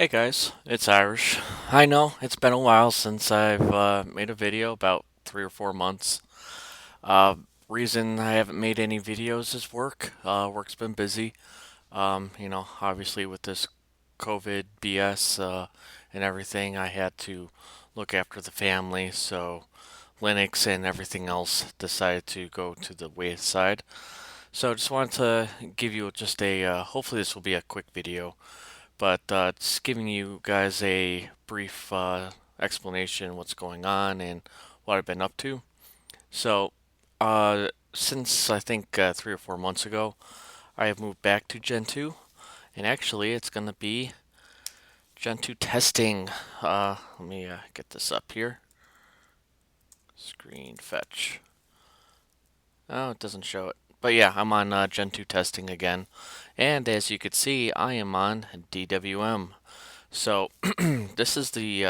Hey guys, it's Irish. I know it's been a while since I've made a video, about 3 or 4 months. Uh, Reason I haven't made any videos is work. Work's been busy. Obviously with this COVID BS and everything, I had to look after the family, so Linux and everything else decided to go to the wayside. So I just wanted to give you just hopefully this will be a quick video, but just giving you guys a brief explanation what's going on and what I've been up to. So, since I think 3 or 4 months ago, I have moved back to Gen 2, and actually it's going to be Gen 2 testing. Let me get this up here. Screen fetch. Oh, it doesn't show it. But yeah, I'm on Gen 2 testing again. And as you can see, I am on DWM. So, this is the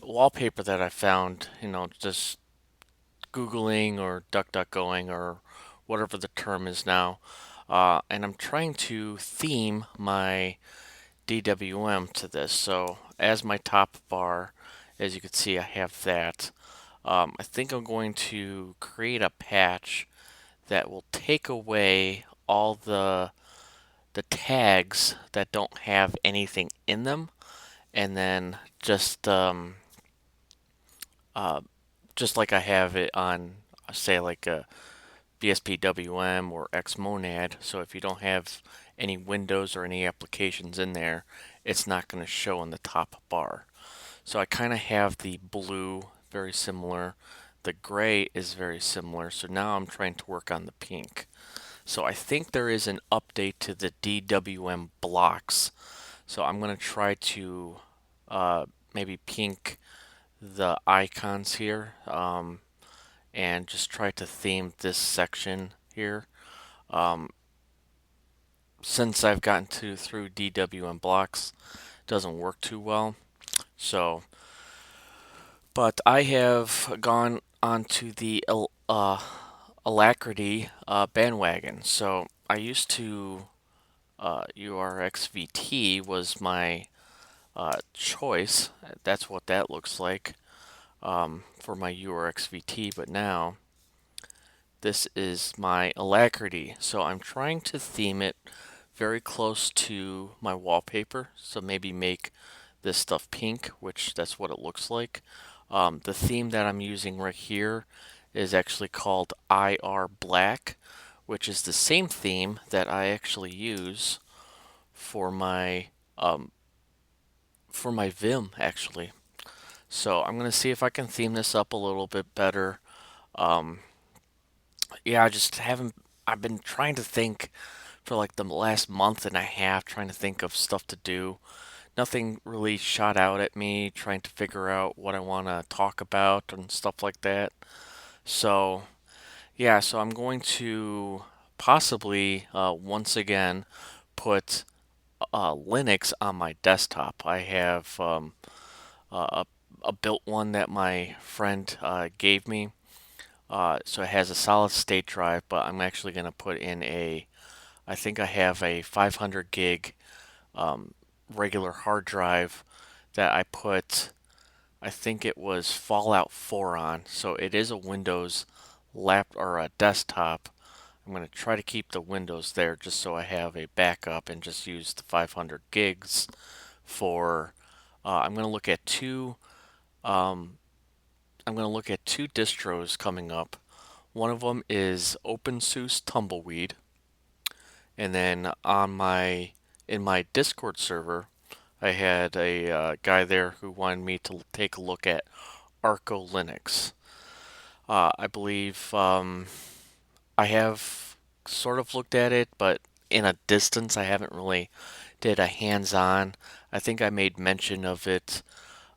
wallpaper that I found, just Googling or DuckDuckGoing or whatever the term is now. And I'm trying to theme my DWM to this. So as my top bar, as you can see, I have that. I think I'm going to create a patch that will take away all the tags that don't have anything in them, and then uh, just like I have it on, say, like a BSPWM or Xmonad. So if you don't have any windows or any applications in there, it's not going to show in the top bar. So I kind of have the blue very similar. The gray is very similar. So now I'm trying to work on the pink. So I think there is an update to the DWM blocks. So I'm going to try to maybe pink the icons here, and just try to theme this section here. Um, since I've gotten to through DWM blocks, it doesn't work too well. So, but I have gone onto the Alacrity bandwagon. So I used to URXVT was my choice. That's what that looks like for my URXVT. But now this is my Alacrity. So I'm trying to theme it very close to my wallpaper. So maybe make this stuff pink, which that's what it looks like. The theme that I'm using right here is actually called IR Black, which is the same theme that I actually use for my um, Vim actually. So I'm gonna see if I can theme this up a little bit better. Um, yeah, I just haven't. I've been trying to think for like the last month and a half, trying to think of stuff to do. Nothing really shot out at me, trying to figure out what I want to talk about and stuff like that. So, yeah, so I'm going to possibly once again put Linux on my desktop. I have a, a built one that my friend gave me. So it has a solid state drive, but I'm actually going to put in I think I have a 500 gig um, regular hard drive that I think it was Fallout 4 on. So it is a Windows lap or a desktop. I'm going to try to keep the Windows there just so I have a backup and just use the 500 gigs for. I'm going to look at um, two distros coming up. One of them is OpenSUSE Tumbleweed, and then in my Discord server, I had a guy there who wanted me to take a look at Arco Linux. I believe I have sort of looked at it, but in a distance. I haven't really did a hands-on. I think I made mention of it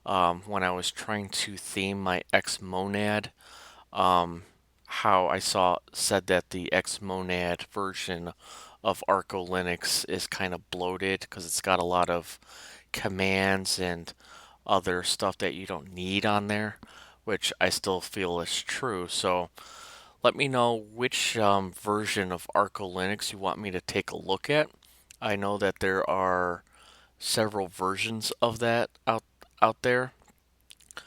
when I was trying to theme my Xmonad. Um, how I said that the Xmonad version of Arco Linux is kind of bloated because it's got a lot of commands and other stuff that you don't need on there, which I still feel is true. So let me know which version of Arco Linux you want me to take a look at. I know that there are several versions of that out there.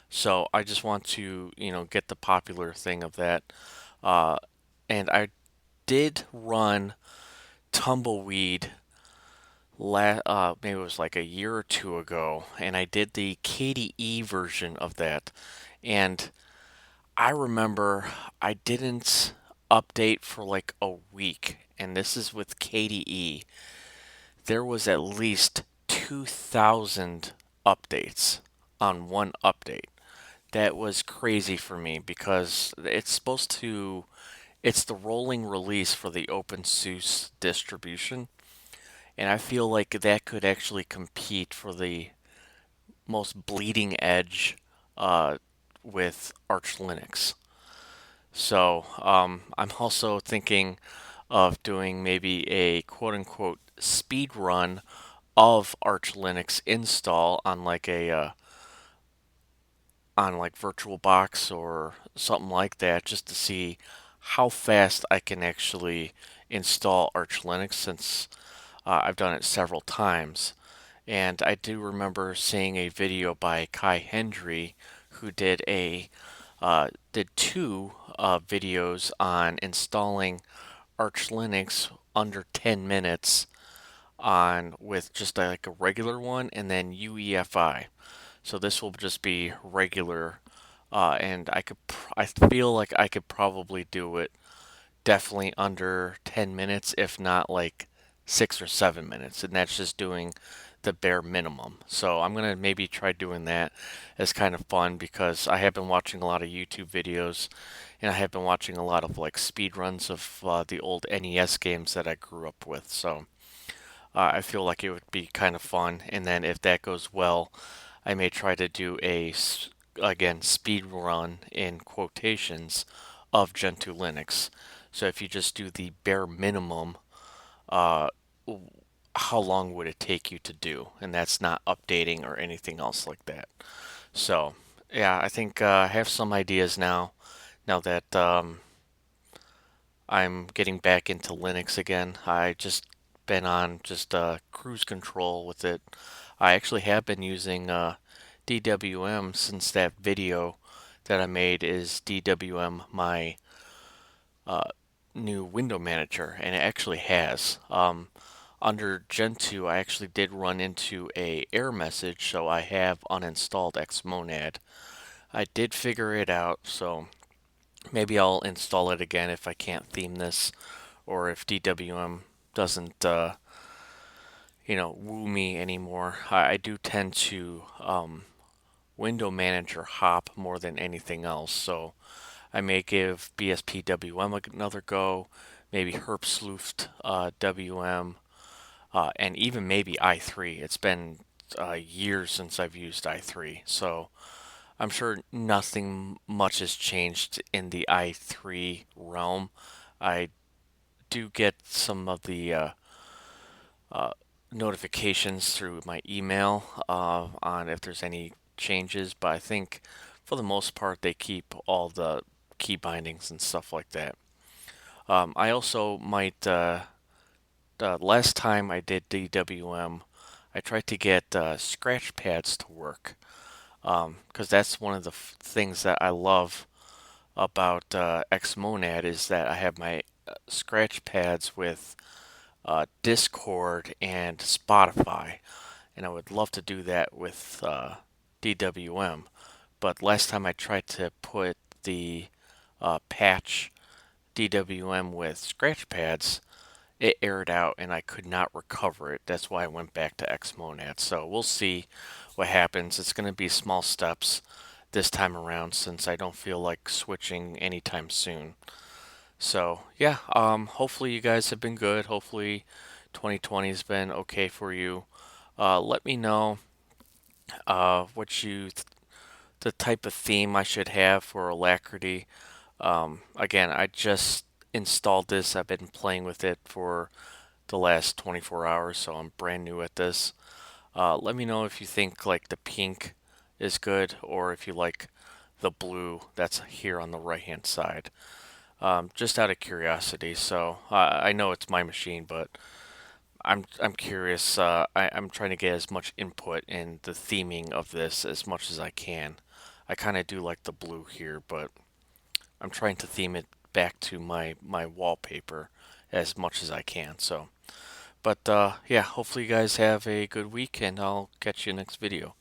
So I just want to, get the popular thing of that. Uh, and I did run Tumbleweed maybe it was like a year or two ago, and I did the KDE version of that. And I remember I didn't update for like a week, and this is with KDE. There was at least 2,000 updates on one update. That was crazy for me because it's the rolling release for the OpenSUSE distribution, and I feel like that could actually compete for the most bleeding edge uh, with Arch Linux. So I'm also thinking of doing maybe a quote unquote speed run of Arch Linux install on like a on like VirtualBox or something like that, just to see how fast I can actually install Arch Linux, since I've done it several times. And I do remember seeing a video by Kai Hendry, who did two videos on installing Arch Linux under 10 minutes on with just like a regular one and then UEFI. So this will just be regular, and I feel like I could probably do it definitely under 10 minutes, if not like 6 or 7 minutes, and that's just doing the bare minimum. So I'm gonna maybe try doing that as kind of fun, because I have been watching a lot of YouTube videos, and I have been watching a lot of like speed runs of the old NES games that I grew up with. So I feel like it would be kind of fun, and then if that goes well, I may try to do again, speed run in quotations of Gentoo Linux. So if you just do the bare minimum, uh, how long would it take you to do? And that's not updating or anything else like that. So yeah, I think I have some ideas now. Now that I'm getting back into Linux again, I just been on just cruise control with it. I actually have been using DWM since that video that I made is DWM my uh, new window manager, and it actually has. Under Gentoo, I actually did run into a error message, so I have uninstalled Xmonad. I did figure it out, so maybe I'll install it again if I can't theme this, or if DWM doesn't, woo me anymore. I do tend to window manager hop more than anything else, so I may give BSPWM another go, maybe Herbsluft WM, and even maybe i3. It's been years since I've used i3, so I'm sure nothing much has changed in the i3 realm. I do get some of the uh, notifications through my email on if there's any changes, but I think for the most part they keep all the key bindings and stuff like that. I also might, last time I did DWM, I tried to get scratch pads to work, because that's one of the things that I love about Xmonad is that I have my scratch pads with Discord and Spotify, and I would love to do that with DWM. But last time I tried to put the patch DWM with scratch pads, it aired out and I could not recover it. That's why I went back to Xmonad. So we'll see what happens. It's going to be small steps this time around, since I don't feel like switching anytime soon. So yeah, hopefully you guys have been good. Hopefully 2020 has been okay for you. Let me know what the type of theme I should have for Alacrity. Again, I just installed this. I've been playing with it for the last 24 hours, so I'm brand new at this. Let me know if you think like the pink is good, or if you like the blue that's here on the right hand side. Just out of curiosity. So I know it's my machine, but I'm curious. I'm trying to get as much input in the theming of this as much as I can. I kind of do like the blue here, but I'm trying to theme it back to my wallpaper as much as I can. So, but yeah, hopefully you guys have a good week, and I'll catch you next video.